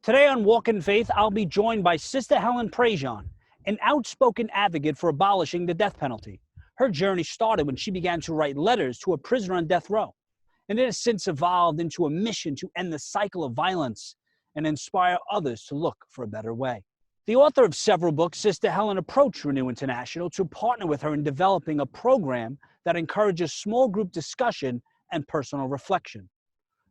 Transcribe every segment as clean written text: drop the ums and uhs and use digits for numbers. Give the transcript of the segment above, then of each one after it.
Today on Walk in Faith, I'll be joined by Sister Helen Prejean, an outspoken advocate for abolishing the death penalty. Her journey started when she began to write letters to a prisoner on death row, and it has since evolved into a mission to end the cycle of violence and inspire others to look for a better way. The author of several books, Sister Helen approached Renew International to partner with her in developing a program that encourages small group discussion and personal reflection.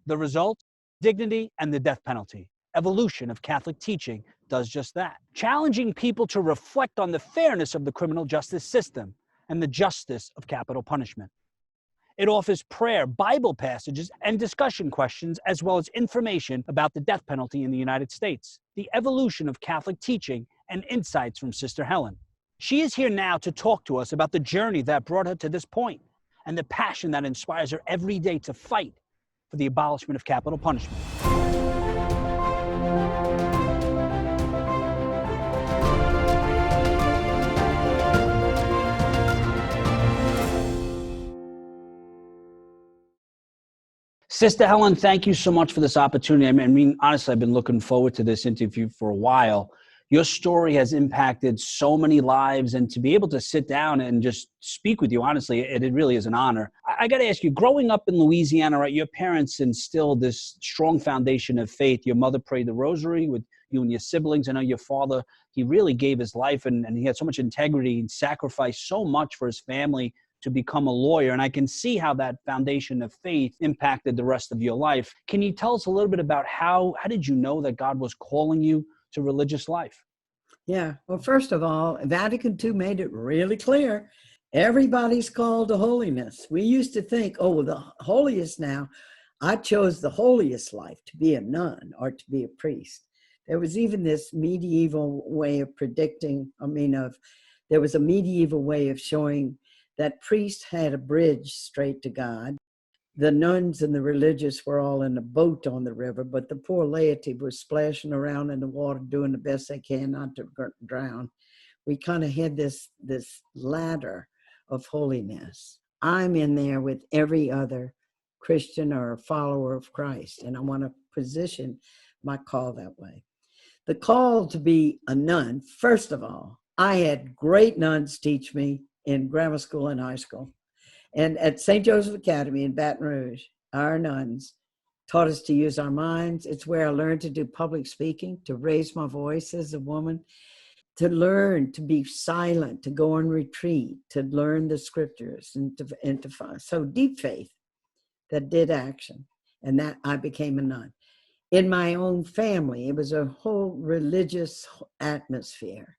The result? Dignity and the death penalty. Evolution of Catholic teaching does just that, challenging people to reflect on the fairness of the criminal justice system and the justice of capital punishment. It offers prayer, Bible passages, and discussion questions, as well as information about the death penalty in the United States, the evolution of Catholic teaching, and insights from Sister Helen. She is here now to talk to us about the journey that brought her to this point and the passion that inspires her every day to fight for the abolishment of capital punishment. Sister Helen, thank you so much for this opportunity. I mean, honestly, I've been looking forward to this interview for a while. Your story has impacted so many lives, and to be able to sit down and just speak with you, honestly, it really is an honor. I got to ask you, growing up in Louisiana, right, your parents instilled this strong foundation of faith. Your mother prayed the rosary with you and your siblings. I know your father, he really gave his life, and he had so much integrity and sacrificed so much for his family to become a lawyer. And I can see how that foundation of faith impacted the rest of your life. Can you tell us a little bit about how did you know that God was calling you to religious life? Yeah, well, first of all, Vatican II made it really clear. Everybody's called to holiness. We used to think, oh, the holiest now. I chose the holiest life, to be a nun or to be a priest. There was even this medieval way of there was a medieval way of showing that priests had a bridge straight to God. The nuns and the religious were all in a boat on the river, but the poor laity was splashing around in the water, doing the best they can not to drown. We kind of had this ladder of holiness. I'm in there with every other Christian or follower of Christ, and I want to position my call that way. The call to be a nun, first of all, I had great nuns teach me in grammar school and high school. And at St. Joseph Academy in Baton Rouge, our nuns taught us to use our minds. It's where I learned to do public speaking, to raise my voice as a woman, to learn to be silent, to go on retreat, to learn the scriptures, and to find. So deep faith that did action, and that I became a nun. In my own family, it was a whole religious atmosphere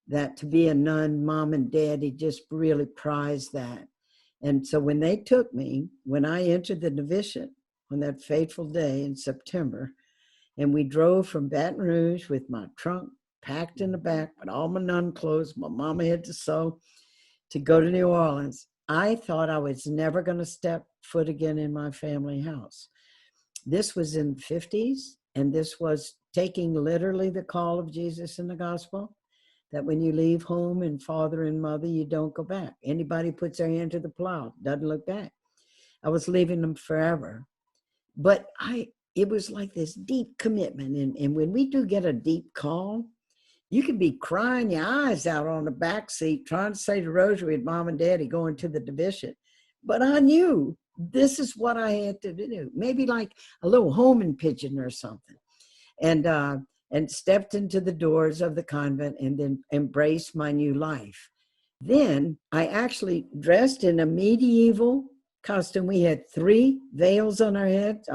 that to be a nun, mom and daddy just really prized that. And so when they took me, when I entered the novitiate on that fateful day in September, and we drove from Baton Rouge with my trunk packed in the back with all my nun clothes, my mama had to sew, to go to New Orleans, I thought I was never going to step foot again in my family house. This was in the 50s, and this was taking literally the call of Jesus in the gospel, that when you leave home and father and mother, you don't go back. Anybody puts their hand to the plow, doesn't look back. I was leaving them forever. But it was like this deep commitment. And when we do get a deep call, you can be crying your eyes out on the back seat, trying to say the rosary with mom and daddy going to the novitiate. But I knew this is what I had to do. Maybe like a little homing pigeon or something. And stepped into the doors of the convent and then embraced my new life. Then I actually dressed in a medieval costume. We had 3 veils on our heads.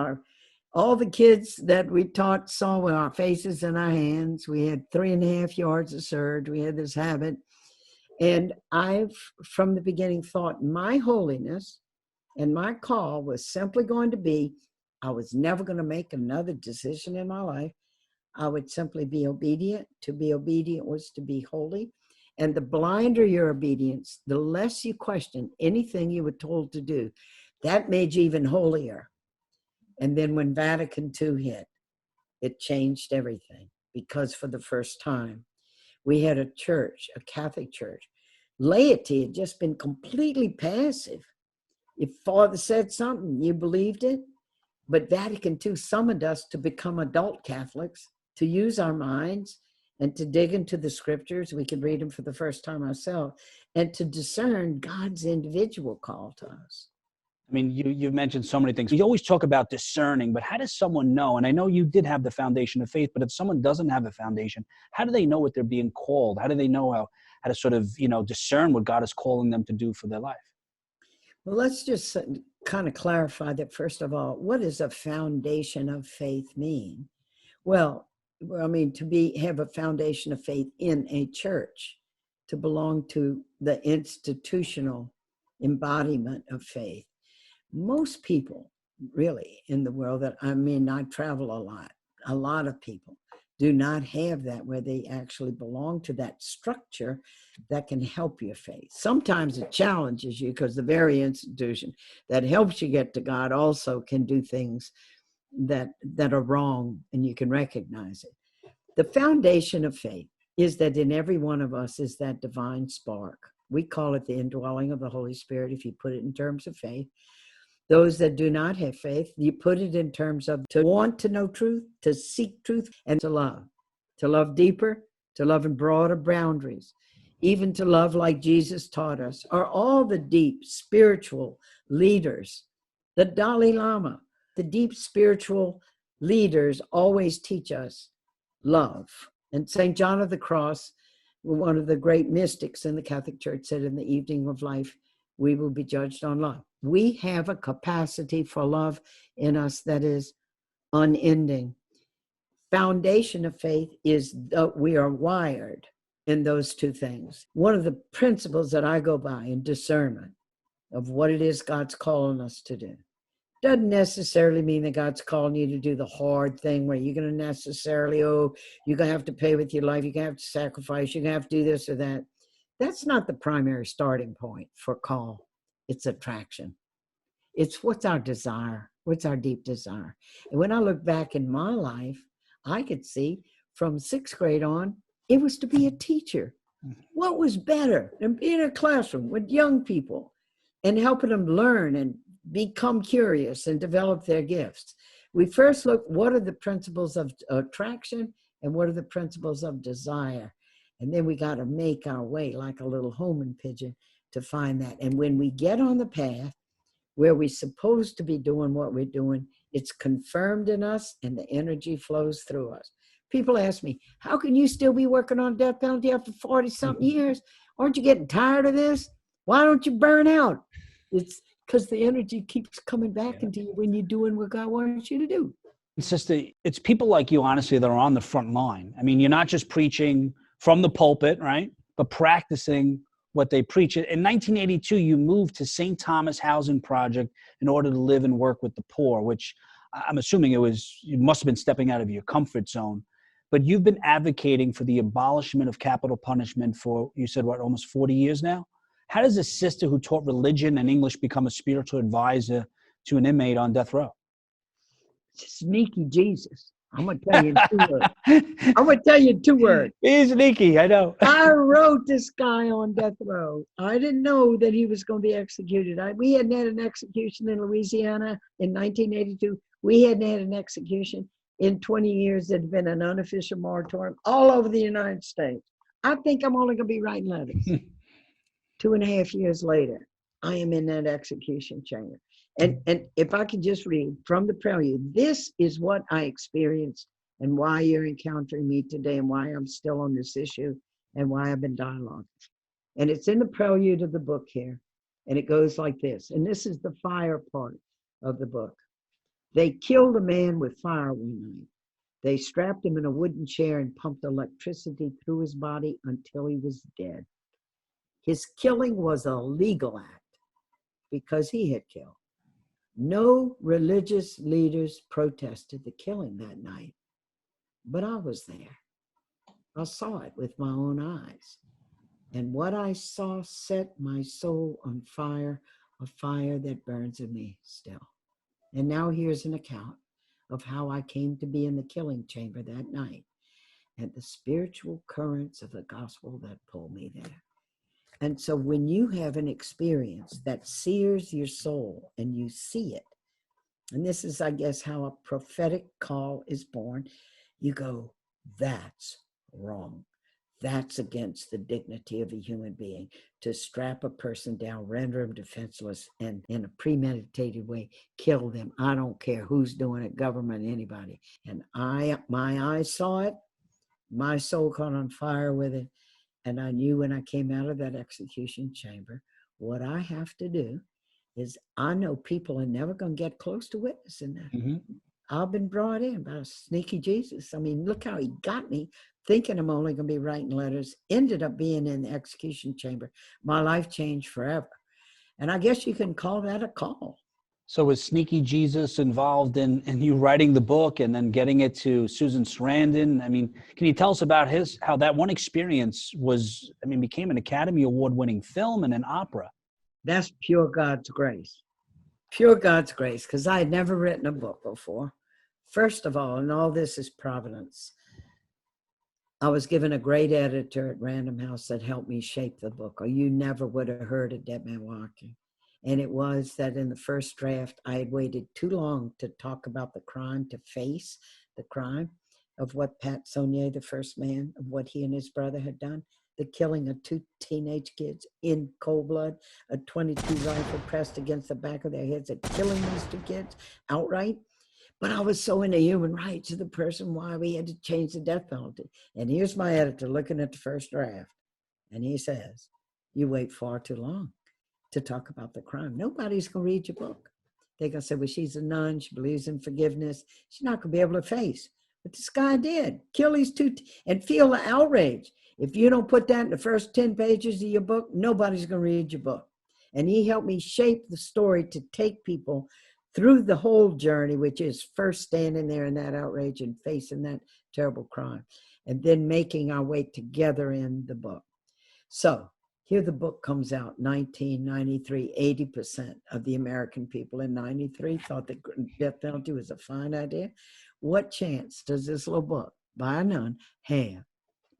All the kids that we taught saw with our faces and our hands. We had 3.5 yards of serge. We had this habit. And I've, from the beginning, thought my holiness and my call was simply going to be, I was never going to make another decision in my life. I would simply be obedient. To be obedient was to be holy. And the blinder your obedience, the less you question anything you were told to do. That made you even holier. And then when Vatican II hit, it changed everything, because for the first time, we had a church, a Catholic church. Laity had just been completely passive. If Father said something, you believed it. But Vatican II summoned us to become adult Catholics, to use our minds and to dig into the scriptures. We can read them for the first time ourselves, and to discern God's individual call to us. I mean, you've mentioned so many things. We always talk about discerning, but how does someone know? And I know you did have the foundation of faith, but if someone doesn't have a foundation, how do they know what they're being called? How do they know how to sort of, discern what God is calling them to do for their life? Well, let's just kind of clarify that. First of all, what does a foundation of faith mean? Well, I mean, have a foundation of faith in a church, to belong to the institutional embodiment of faith. Most people really in the world I travel a lot of people do not have that, where they actually belong to that structure that can help your faith. Sometimes it challenges you, because the very institution that helps you get to God also can do things that are wrong, and you can recognize it. The foundation of faith is that in every one of us is that divine spark. We call it the indwelling of the Holy Spirit, if you put it in terms of faith. Those that do not have faith, you put it in terms of to want to know truth, to seek truth, and to love deeper, to love in broader boundaries, even to love like Jesus taught us, are all the deep spiritual leaders. The Dalai Lama, the deep spiritual leaders always teach us love. And St. John of the Cross, one of the great mystics in the Catholic Church, said, in the evening of life, we will be judged on love. We have a capacity for love in us that is unending. Foundation of faith is that we are wired in those two things. One of the principles that I go by in discernment of what it is God's calling us to do doesn't necessarily mean that God's calling you to do the hard thing where you're going to necessarily, you're going to have to pay with your life, you're going to have to sacrifice, you're going to have to do this or that. That's not the primary starting point for call. It's attraction. It's what's our desire, what's our deep desire. And when I look back in my life, I could see from 6th grade on, it was to be a teacher. What was better than being in a classroom with young people and helping them learn and become curious and develop their gifts? We first look, what are the principles of attraction and what are the principles of desire? And then we got to make our way like a little homing pigeon to find that. And when we get on the path where we're supposed to be doing what we're doing, it's confirmed in us and the energy flows through us. People ask me, how can you still be working on death penalty after 40-something years? Aren't you getting tired of this? Why don't you burn out? It's because the energy keeps coming back into you when you're doing what God wants you to do. Sister, it's people like you, honestly, that are on the front line. I mean, you're not just preaching from the pulpit, right? But practicing what they preach. In 1982, you moved to St. Thomas Housing Project in order to live and work with the poor, which I'm assuming you must have been stepping out of your comfort zone. But you've been advocating for the abolishment of capital punishment for, you said, what, almost 40 years now? How does a sister who taught religion and English become a spiritual advisor to an inmate on death row? Sneaky Jesus. I'm going to tell you in 2 words. I'm going to tell you in 2 words. He's sneaky, I know. I wrote this guy on death row. I didn't know that he was going to be executed. We hadn't had an execution in Louisiana in 1982. We hadn't had an execution in 20 years. There'd been an unofficial moratorium all over the United States. I think I'm only going to be writing letters. 2.5 years later, I am in that execution chamber. And if I could just read from the prelude, this is what I experienced and why you're encountering me today and why I'm still on this issue and why I've been dialoguing. And it's in the prelude of the book here. And it goes like this. And this is the fire part of the book. They killed a man with fire one night. They strapped him in a wooden chair and pumped electricity through his body until he was dead. His killing was a legal act because he had killed. No religious leaders protested the killing that night, but I was there. I saw it with my own eyes. And what I saw set my soul on fire, a fire that burns in me still. And now here's an account of how I came to be in the killing chamber that night and the spiritual currents of the gospel that pulled me there. And so when you have an experience that sears your soul and you see it, and this is, I guess, how a prophetic call is born, you go, That's wrong. That's against the dignity of a human being, to strap a person down, render them defenseless, and in a premeditated way, kill them. I don't care who's doing it, government, anybody. And my eyes saw it, my soul caught on fire with it. And I knew when I came out of that execution chamber, what I have to do is, I know people are never going to get close to witnessing that. Mm-hmm. I've been brought in by a sneaky Jesus. I mean, look how he got me, thinking I'm only going to be writing letters, ended up being in the execution chamber. My life changed forever. And I guess you can call that a call. So was Sneaky Jesus involved in you writing the book and then getting it to Susan Sarandon? I mean, can you tell us about how that one experience became an Academy Award-winning film and an opera? That's pure God's grace. Pure God's grace, because I had never written a book before. First of all, and all this is providence, I was given a great editor at Random House that helped me shape the book, or you never would have heard of Dead Man Walking. And it was that in the first draft, I had waited too long to talk about the crime, to face the crime of what Pat Saunier, the first man, of what he and his brother had done, the killing of 2 teenage kids in cold blood, a .22 rifle pressed against the back of their heads, and killing these 2 kids outright. But I was so into human rights of the person, why we had to change the death penalty. And here's my editor looking at the first draft, and he says, you wait far too long to talk about the crime. Nobody's going to read your book. They're going to say, well, she's a nun, she believes in forgiveness, she's not going to be able to face. But this guy did. Kill these 2 and feel the outrage. If you don't put that in the first 10 pages of your book, nobody's going to read your book. And he helped me shape the story to take people through the whole journey, which is first standing there in that outrage and facing that terrible crime, and then making our way together in the book. So here the book comes out, 1993, 80% of the American people in 93 thought the death penalty was a fine idea. What chance does this little book by a nun have?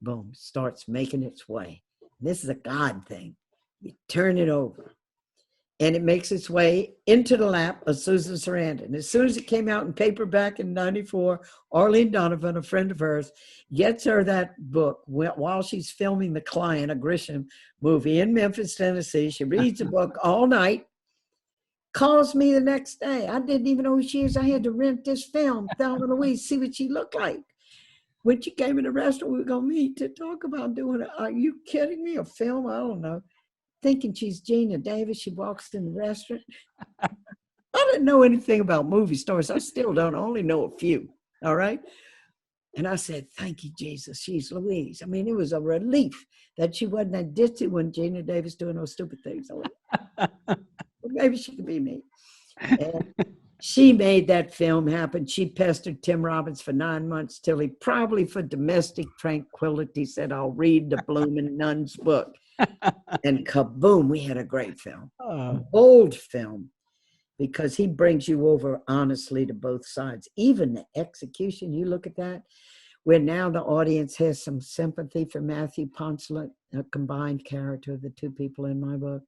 Boom, starts making its way. This is a God thing. You turn it over, and it makes its way into the lap of Susan Sarandon. As soon as it came out in paperback in 94, Arlene Donovan, a friend of hers, gets her that book while she's filming The Client, a Grisham movie in Memphis, Tennessee. She reads the book all night, calls me the next day. I didn't even know who she is. I had to rent this film, Thelma and Louise, see what she looked like. When she came in the restaurant, we were going to meet to talk about doing it. Are you kidding me? A film? I don't know. Thinking she's Gina Davis, she walks in the restaurant. I didn't know anything about movie stars. I still don't. I only know a few. All right. And I said, thank you, Jesus. She's Louise. I mean, it was a relief that she wasn't that ditzy when Gina Davis doing those stupid things. Well, maybe she could be me. And she made that film happen. She pestered Tim Robbins for 9 months till he, probably for domestic tranquility, said, I'll read the blooming nun's book. And kaboom, we had a great film, a bold film, because he brings you over honestly to both sides. Even the execution, you look at that, where now the audience has some sympathy for Matthew Poncelet, a combined character of the 2 people in my book.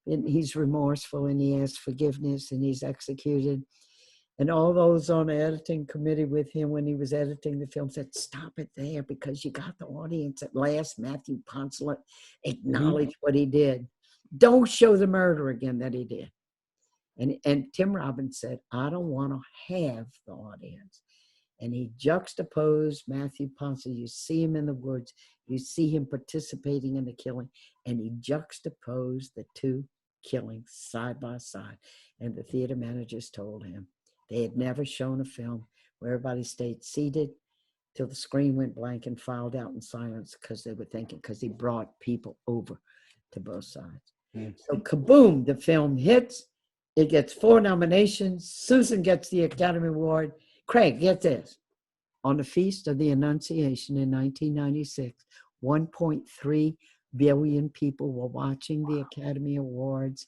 And he's remorseful and he asks forgiveness and he's executed. And all those on the editing committee with him when he was editing the film said, stop it there, because you got the audience at last. Matthew Poncelet acknowledged what he did. Don't show the murder again that he did. And Tim Robbins said, I don't want to have the audience. And he juxtaposed Matthew Poncelet. You see him in the woods. You see him participating in the killing. And he juxtaposed the 2 killings side by side. And the theater managers told him, they had never shown a film where everybody stayed seated till the screen went blank and filed out in silence, because they were thinking, because he brought people over to both sides. So kaboom, the film hits. It gets 4 nominations. Susan gets the Academy Award. Craig, get this. On the Feast of the Annunciation in 1996, 1.3 billion people were watching the Academy Awards,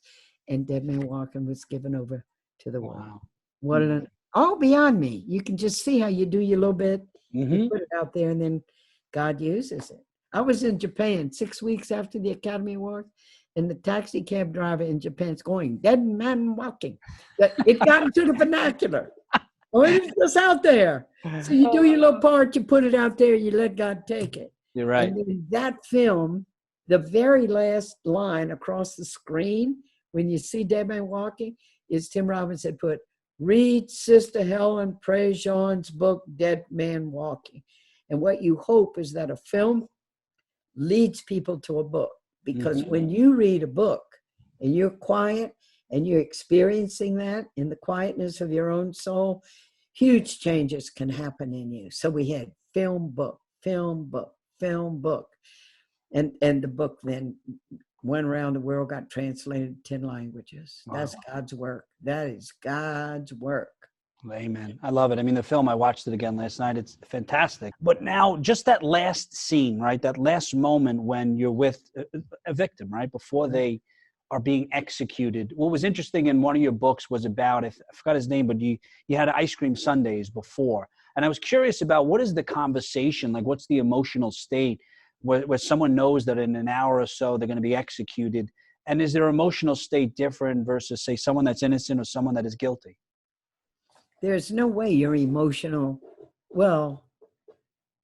and Dead Man Walking was given over to the world. What all beyond me. You can just see how you do your little bit, you put it out there, and then God uses it. I was in Japan 6 weeks after the Academy Award, and the taxi cab driver in Japan's going, Dead Man Walking. It got into the vernacular. Or it's just out there. So you do your little part, you put it out there, you let God take it. You're right. And in that film, the very last line across the screen, when you see Dead Man Walking, is Tim Robbins had put, read Sister Helen Prejean's book, Dead Man Walking. And what you hope is that a film leads people to a book. Because when you read a book and you're quiet and you're experiencing that in the quietness of your own soul, huge changes can happen in you. So we had film, book, film, book, film, book. And the book then went around the world, got translated to 10 languages. Wow. That's God's work. That is God's work. Amen. I love it. I mean, the film, I watched it again last night. It's fantastic. But now just that last scene, right? That last moment when you're with a victim, right? Before they are being executed. What was interesting in one of your books was about, I forgot his name, but you had ice cream sundaes before. And I was curious about what is the conversation? Like, what's the emotional state where someone knows that in an hour or so they're going to be executed? And is their emotional state different versus, say, someone that's innocent or someone that is guilty? There's no way you're emotional. Well,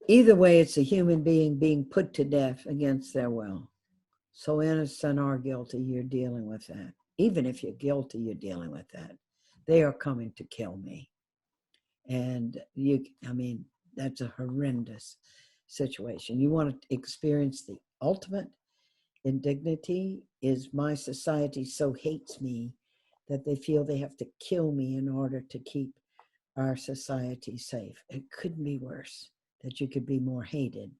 either way, it's a human being put to death against their will. So innocent or guilty, you're dealing with that. Even if you're guilty, you're dealing with that. They are coming to kill me. And that's a horrendous situation. You want to experience the ultimate indignity is my society so hates me that they feel they have to kill me in order to keep our society safe. It couldn't be worse, that you could be more hated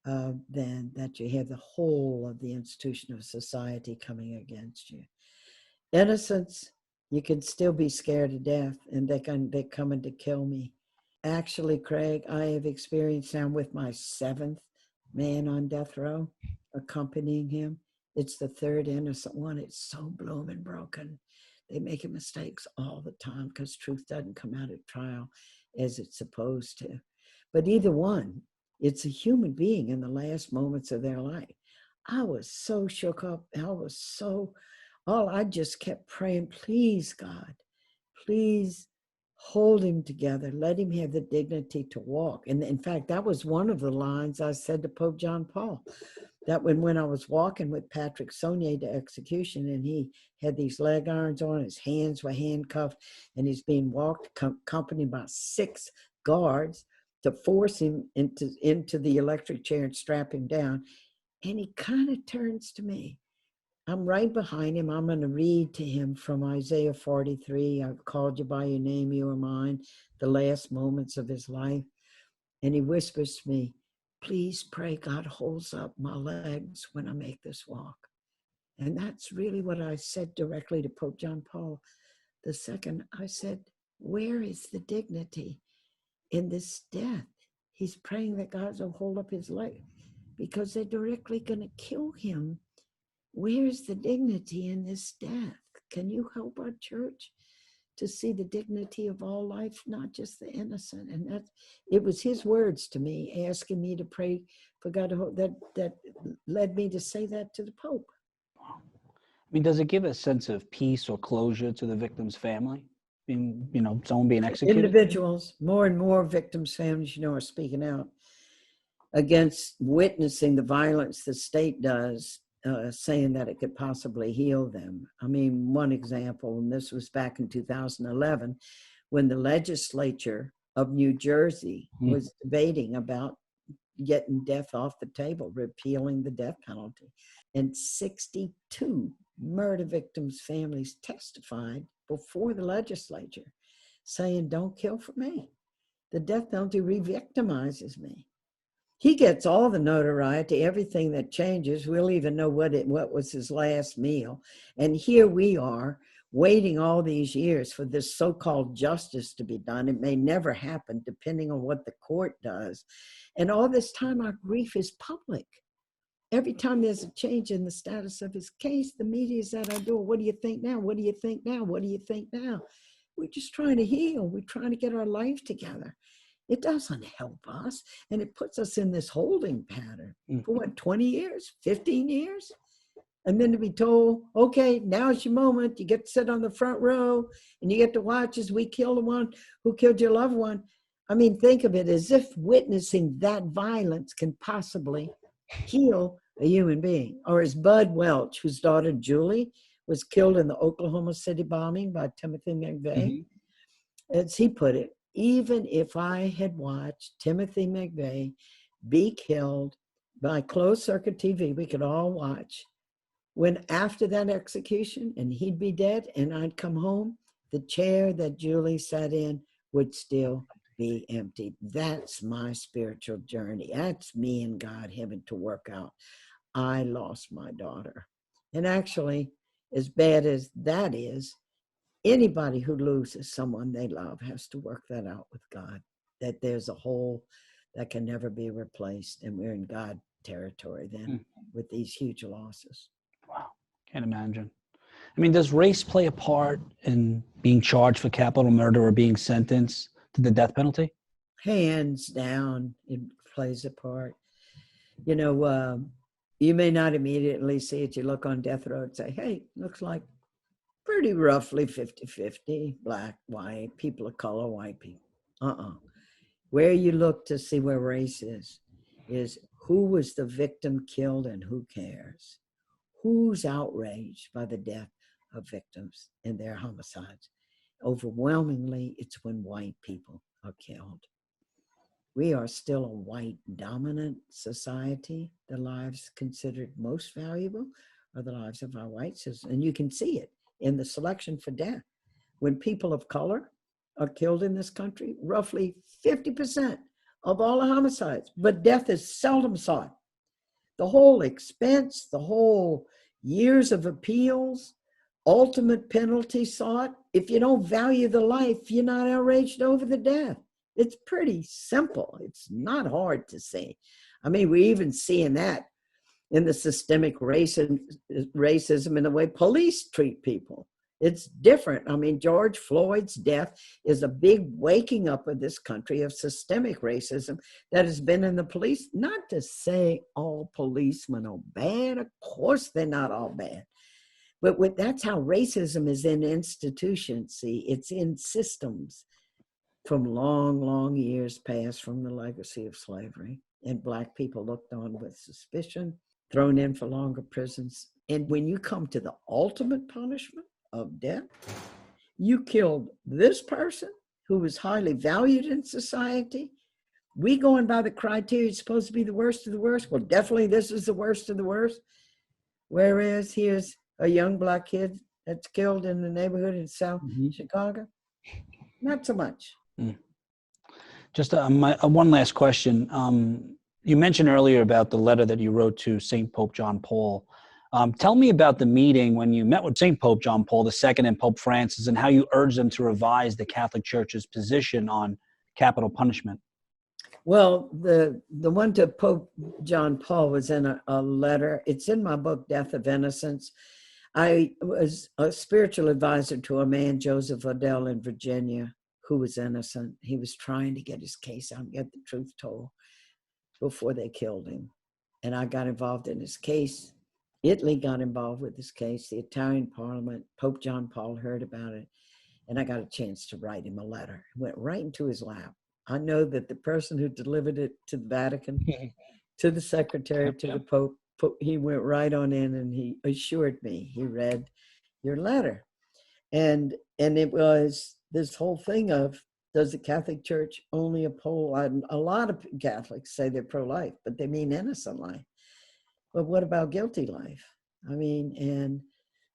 than that you have the whole of the institution of society coming against you. Innocence, you can still be scared to death and they're coming to kill me. Actually, Craig, I have experienced now with my 7th man on death row, accompanying him. It's the 3rd innocent one. It's so blooming broken. They make mistakes all the time because truth doesn't come out at trial as it's supposed to. But either one, it's a human being in the last moments of their life. I was so shook up. I just kept praying, please, God, please hold him together. Let him have the dignity to walk. And in fact, that was one of the lines I said to Pope John Paul. That when I was walking with Patrick Saunier to execution, and he had these leg irons on, his hands were handcuffed, and he's being walked, accompanied by 6 guards to force him into the electric chair and strap him down. And he kind of turns to me. I'm right behind him. I'm going to read to him from Isaiah 43. I've called you by your name, you are mine, the last moments of his life. And he whispers to me, please pray God holds up my legs when I make this walk. And that's really what I said directly to Pope John Paul II. I said, where is the dignity in this death? He's praying that God will hold up his leg because they're directly going to kill him. Where's the dignity in this death? Can you help our church to see the dignity of all life, not just the innocent? And it was his words to me, asking me to pray for God to hold, that led me to say that to the Pope. I mean, does it give a sense of peace or closure to the victim's family? Someone being executed? Individuals, more and more victims' families, are speaking out against witnessing the violence the state does, saying that it could possibly heal them. I mean, one example, and this was back in 2011, when the legislature of New Jersey was debating about getting death off the table, repealing the death penalty. And 62 murder victims' families testified before the legislature saying, don't kill for me. The death penalty re-victimizes me. He gets all the notoriety, everything that changes. We'll even know what was his last meal. And here we are waiting all these years for this so-called justice to be done. It may never happen, depending on what the court does. And all this time, our grief is public. Every time there's a change in the status of his case, the media is at our door. What do you think now? What do you think now? What do you think now? We're just trying to heal. We're trying to get our life together. It doesn't help us. And it puts us in this holding pattern for 20 years, 15 years? And then to be told, okay, now's your moment. You get to sit on the front row and you get to watch as we kill the one who killed your loved one. I mean, think of it as if witnessing that violence can possibly kill a human being. Or as Bud Welch, whose daughter Julie was killed in the Oklahoma City bombing by Timothy McVeigh, as he put it, even if I had watched Timothy McVeigh be killed by closed circuit TV, we could all watch, when after that execution and he'd be dead and I'd come home, the chair that Julie sat in would still be empty. That's my spiritual journey. That's me and God having to work out. I lost my daughter. And actually, as bad as that is, anybody who loses someone they love has to work that out with God, that there's a hole that can never be replaced. And we're in God territory then with these huge losses. Wow, can't imagine. I mean, does race play a part in being charged for capital murder or being sentenced to the death penalty? Hands down, it plays a part. You know, you may not immediately see it. You look on death row and say, hey, looks like pretty roughly 50-50, black, white, people of color, white people. Where you look to see where race is who was the victim killed and who cares? Who's outraged by the death of victims and their homicides? Overwhelmingly, it's when white people are killed. We are still a white dominant society. The lives considered most valuable are the lives of our white citizens. And you can see it in the selection for death. When people of color are killed in this country, roughly 50% of all the homicides, but death is seldom sought. The whole expense, the whole years of appeals, ultimate penalty sought. If you don't value the life, you're not outraged over the death. It's pretty simple. It's not hard to see. I mean, we're even seeing that in the systemic racism in the way police treat people. It's different. I mean, George Floyd's death is a big waking up of this country of systemic racism that has been in the police. Not to say all policemen are bad. Of course, they're not all bad. But that's how racism is in institutions. See, it's in systems from long, long years past from the legacy of slavery. And Black people looked on with suspicion, thrown in for longer prisons. And when you come to the ultimate punishment of death, you killed this person who was highly valued in society. We going by the criteria, it's supposed to be the worst of the worst. Well, definitely this is the worst of the worst. Whereas here's a young Black kid that's killed in the neighborhood in South Chicago. Not so much. Just one last question. You mentioned earlier about the letter that you wrote to St. Pope John Paul. Tell me about the meeting when you met with St. Pope John Paul II and Pope Francis and how you urged them to revise the Catholic Church's position on capital punishment. Well, the one to Pope John Paul was in a letter. It's in my book, Death of Innocence. I was a spiritual advisor to a man, Joseph Odell, in Virginia, who was innocent. He was trying to get his case out and get the truth told before they killed him. And I got involved in his case. Italy got involved with this case. The Italian Parliament, Pope John Paul heard about it. And I got a chance to write him a letter. It went right into his lap. I know that the person who delivered it to the Vatican, to the secretary, to the Pope, he went right on in and he assured me he read your letter. And it was this whole thing of, does the Catholic Church only uphold, a lot of Catholics say they're pro-life, but they mean innocent life. But what about guilty life? I mean, and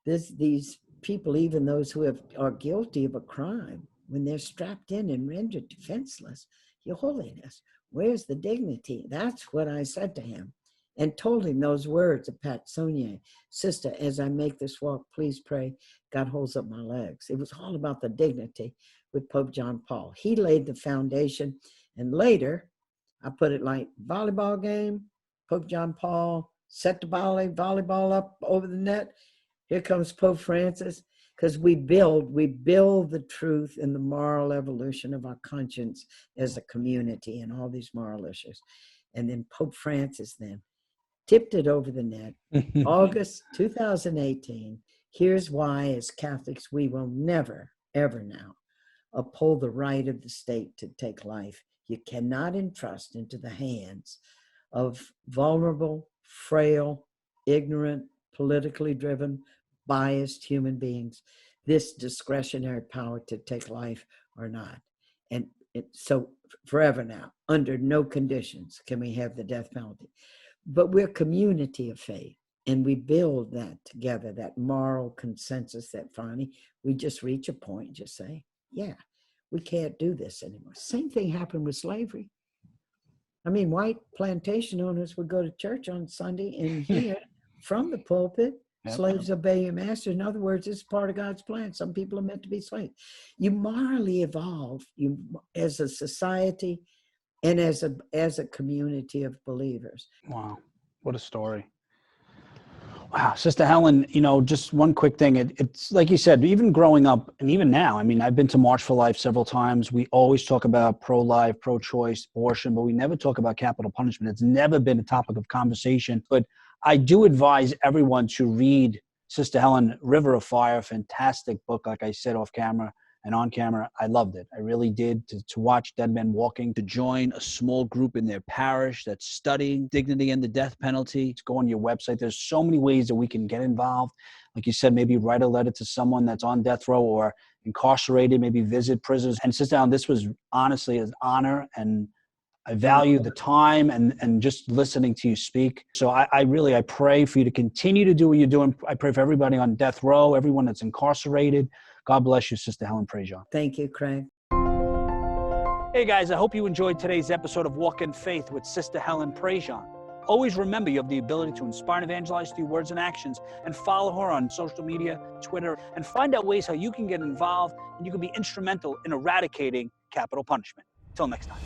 these people, even those who are guilty of a crime, when they're strapped in and rendered defenseless, Your Holiness, where's the dignity? That's what I said to him and told him those words of Pat Saunier, Sister, as I make this walk, please pray, God holds up my legs. It was all about the dignity with Pope John Paul. He laid the foundation. And later, I put it like volleyball game, Pope John Paul set the volleyball up over the net. Here comes Pope Francis, because we build the truth in the moral evolution of our conscience as a community and all these moral issues. And then Pope Francis then tipped it over the net. August 2018. Here's why, as Catholics, we will never, ever now uphold the right of the state to take life. You cannot entrust into the hands of vulnerable, frail, ignorant, politically driven, biased human beings this discretionary power to take life or not. And so forever now, under no conditions can we have the death penalty. But we're a community of faith, and we build that together, that moral consensus that finally we just reach a point and just say, yeah, we can't do this anymore. Same thing happened with slavery. I mean, white plantation owners would go to church on Sunday and hear from the pulpit, slaves obey your master. In other words, it's part of God's plan. Some people are meant to be slaves. You morally evolve as a society and as a community of believers. Wow, what a story. Wow, Sister Helen, just one quick thing. It's like you said, even growing up and even now, I mean, I've been to March for Life several times. We always talk about pro-life, pro-choice, abortion, but we never talk about capital punishment. It's never been a topic of conversation. But I do advise everyone to read Sister Helen, River of Fire, fantastic book, like I said, off camera and on camera. I loved it. I really did. To watch dead men walking, to join a small group in their parish that's studying dignity and the death penalty, to go on your website. There's so many ways that we can get involved. Like you said, maybe write a letter to someone that's on death row or incarcerated, maybe visit prisons. And Sister Helen, this was honestly an honor, and I value the time and just listening to you speak. So I pray for you to continue to do what you're doing. I pray for everybody on death row, everyone that's incarcerated. God bless you, Sister Helen Prejean. Thank you, Craig. Hey guys, I hope you enjoyed today's episode of Walk in Faith with Sister Helen Prejean. Always remember you have the ability to inspire and evangelize through words and actions, and follow her on social media, Twitter, and find out ways how you can get involved and you can be instrumental in eradicating capital punishment. Till next time.